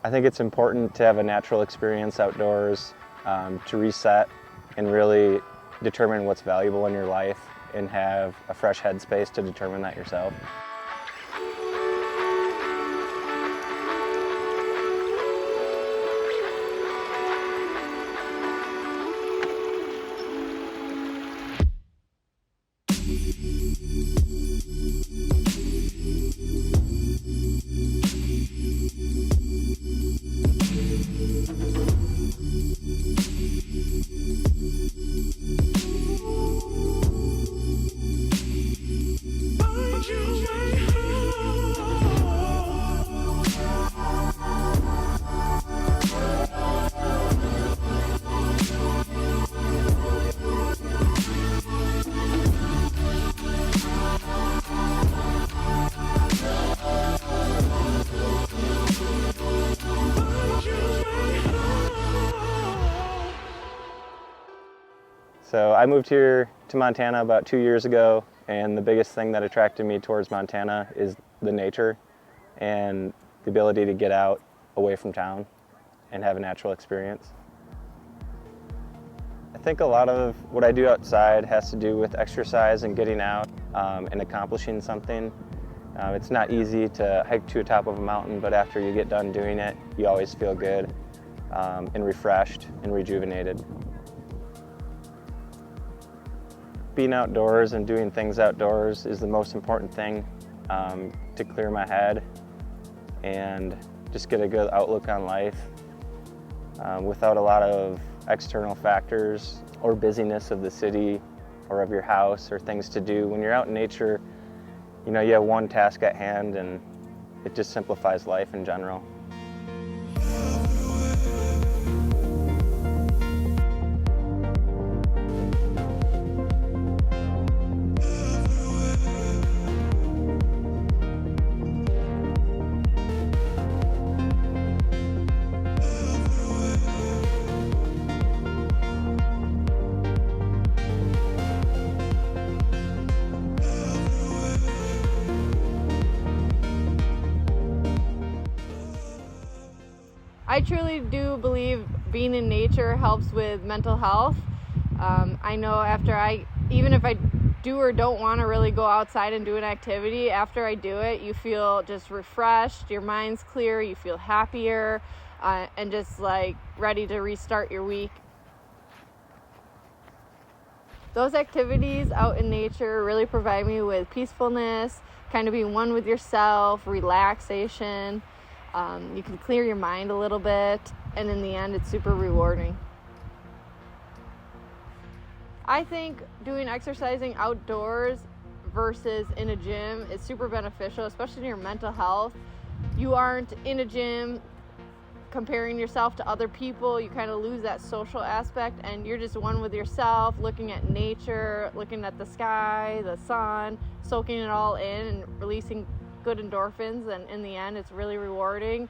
I think it's important to have a natural experience outdoors, to reset and really determine what's valuable in your life and have a fresh headspace to determine that yourself. So I moved here to Montana about 2 years ago, and the biggest thing that attracted me towards Montana is the nature and the ability to get out away from town and have a natural experience. I think a lot of what I do outside has to do with exercise and getting out and accomplishing something. It's not easy to hike to the top of a mountain, but after you get done doing it, you always feel good and refreshed and rejuvenated. Being outdoors and doing things outdoors is the most important thing to clear my head and just get a good outlook on life without a lot of external factors or busyness of the city or of your house or things to do. When you're out in nature, you know, you have one task at hand and it just simplifies life in general. I truly do believe being in nature helps with mental health. I know even if I do or don't want to really go outside and do an activity, after I do it, you feel just refreshed, your mind's clear, you feel happier, and just like ready to restart your week. Those activities out in nature really provide me with peacefulness, kind of being one with yourself, relaxation. You can clear your mind a little bit, and in the end, it's super rewarding. I think doing exercising outdoors versus in a gym is super beneficial, especially to your mental health. You aren't in a gym comparing yourself to other people. You kind of lose that social aspect, and you're just one with yourself, looking at nature, looking at the sky, the sun, soaking it all in and releasing good endorphins, and in the end it's really rewarding.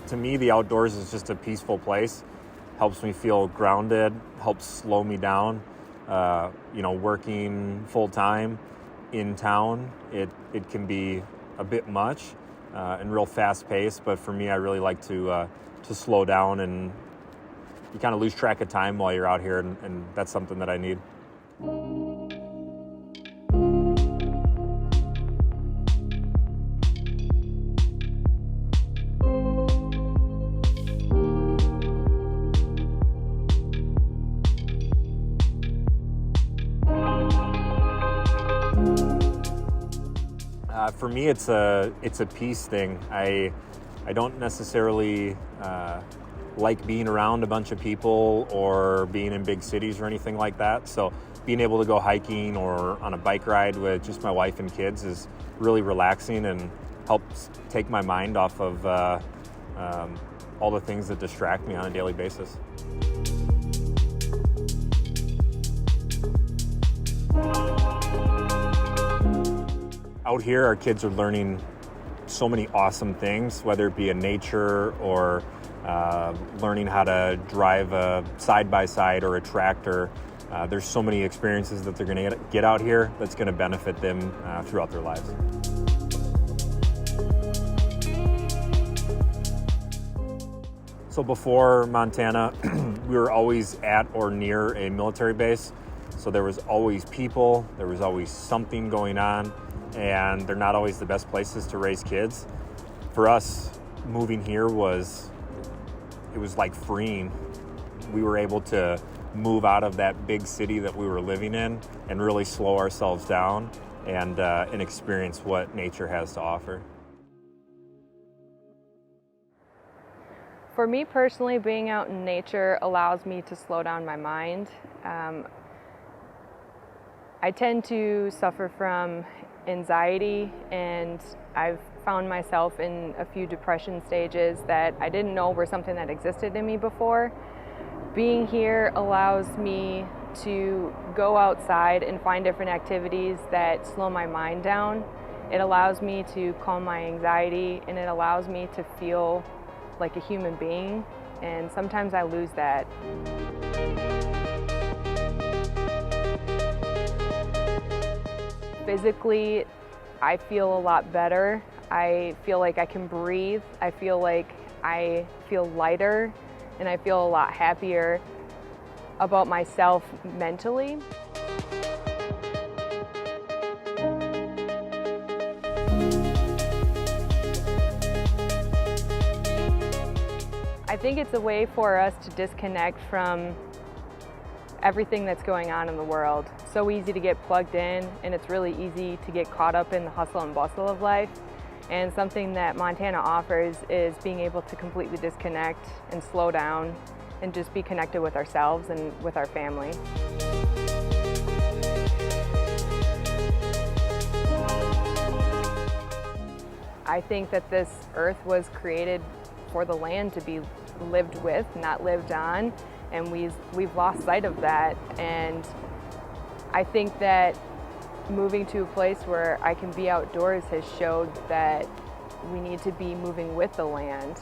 To me, the outdoors is just a peaceful place. Helps me feel grounded, helps slow me down. Working full time in town, it can be a bit much and real fast paced. But for me, I really like to slow down, and you kind of lose track of time while you're out here, and that's something that I need. For me, it's a peace thing. I don't necessarily like being around a bunch of people or being in big cities or anything like that. So being able to go hiking or on a bike ride with just my wife and kids is really relaxing and helps take my mind off of all the things that distract me on a daily basis. Out here, our kids are learning so many awesome things, whether it be in nature or learning how to drive a side-by-side or a tractor. There's so many experiences that they're going to get out here that's going to benefit them throughout their lives. So before Montana, we were always at or near a military base. So there was always people, there was always something going on, and they're not always the best places to raise kids. For us, moving here was like freeing. We were able to move out of that big city that we were living in and really slow ourselves down and experience what nature has to offer. For me personally, being out in nature allows me to slow down my mind. I tend to suffer from anxiety, and I've found myself in a few depression stages that I didn't know were something that existed in me before. Being here allows me to go outside and find different activities that slow my mind down. It allows me to calm my anxiety, and it allows me to feel like a human being, and sometimes I lose that. Physically, I feel a lot better. I feel like I can breathe. I feel like I feel lighter, and I feel a lot happier about myself mentally. I think it's a way for us to disconnect from everything that's going on in the world. So easy to get plugged in, and it's really easy to get caught up in the hustle and bustle of life. And something that Montana offers is being able to completely disconnect and slow down and just be connected with ourselves and with our family. I think that this earth was created for the land to be lived with, not lived on, and we've lost sight of that. And I think that moving to a place where I can be outdoors has showed that we need to be moving with the land.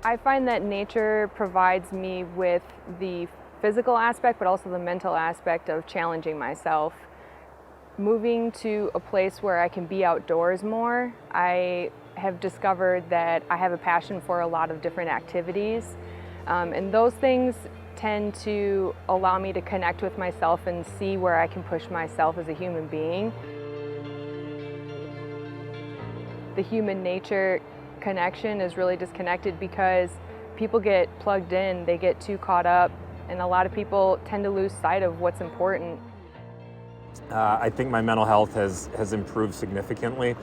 I find that nature provides me with the physical aspect, but also the mental aspect of challenging myself. Moving to a place where I can be outdoors more, I have discovered that I have a passion for a lot of different activities, and those things tend to allow me to connect with myself and see where I can push myself as a human being. The human-nature connection is really disconnected because people get plugged in, they get too caught up, and a lot of people tend to lose sight of what's important. I think my mental health has improved significantly.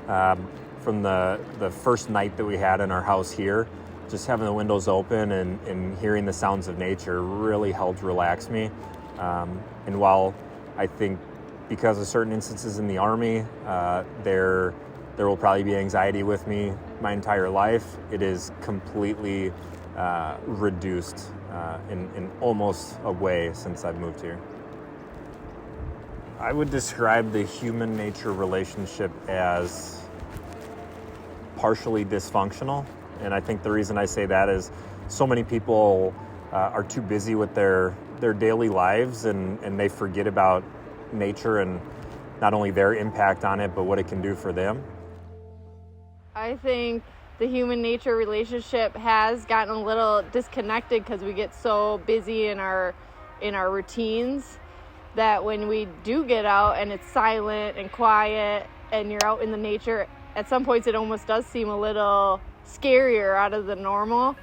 From the first night that we had in our house here, just having the windows open and hearing the sounds of nature really helped relax me. And while I think because of certain instances in the Army, there will probably be anxiety with me my entire life, it is completely reduced in almost a way since I've moved here. I would describe the human-nature relationship as partially dysfunctional, and I think the reason I say that is so many people are too busy with their daily lives and they forget about nature and not only their impact on it, but what it can do for them. I think the human-nature relationship has gotten a little disconnected because we get so busy in our routines that when we do get out and it's silent and quiet and you're out in the nature, at some points it almost does seem a little scarier out of the normal.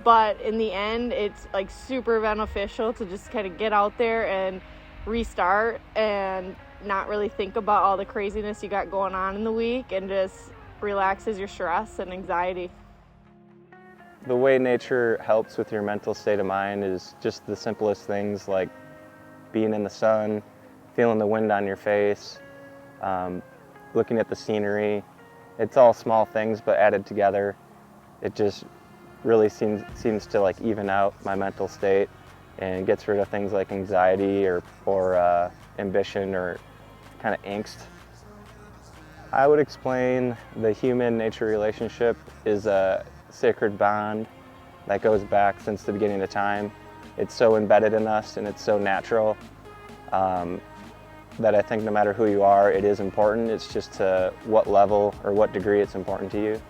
But in the end, it's like super beneficial to just kind of get out there and restart and not really think about all the craziness you got going on in the week, and just relaxes your stress and anxiety. The way nature helps with your mental state of mind is just the simplest things, like being in the sun, feeling the wind on your face, looking at the scenery. It's all small things, but added together, it just really seems to like even out my mental state and gets rid of things like anxiety or ambition or kind of angst. I would explain the human-nature relationship is a sacred bond that goes back since the beginning of time. It's so embedded in us and it's so natural that I think no matter who you are, it is important. It's just to what level or what degree it's important to you.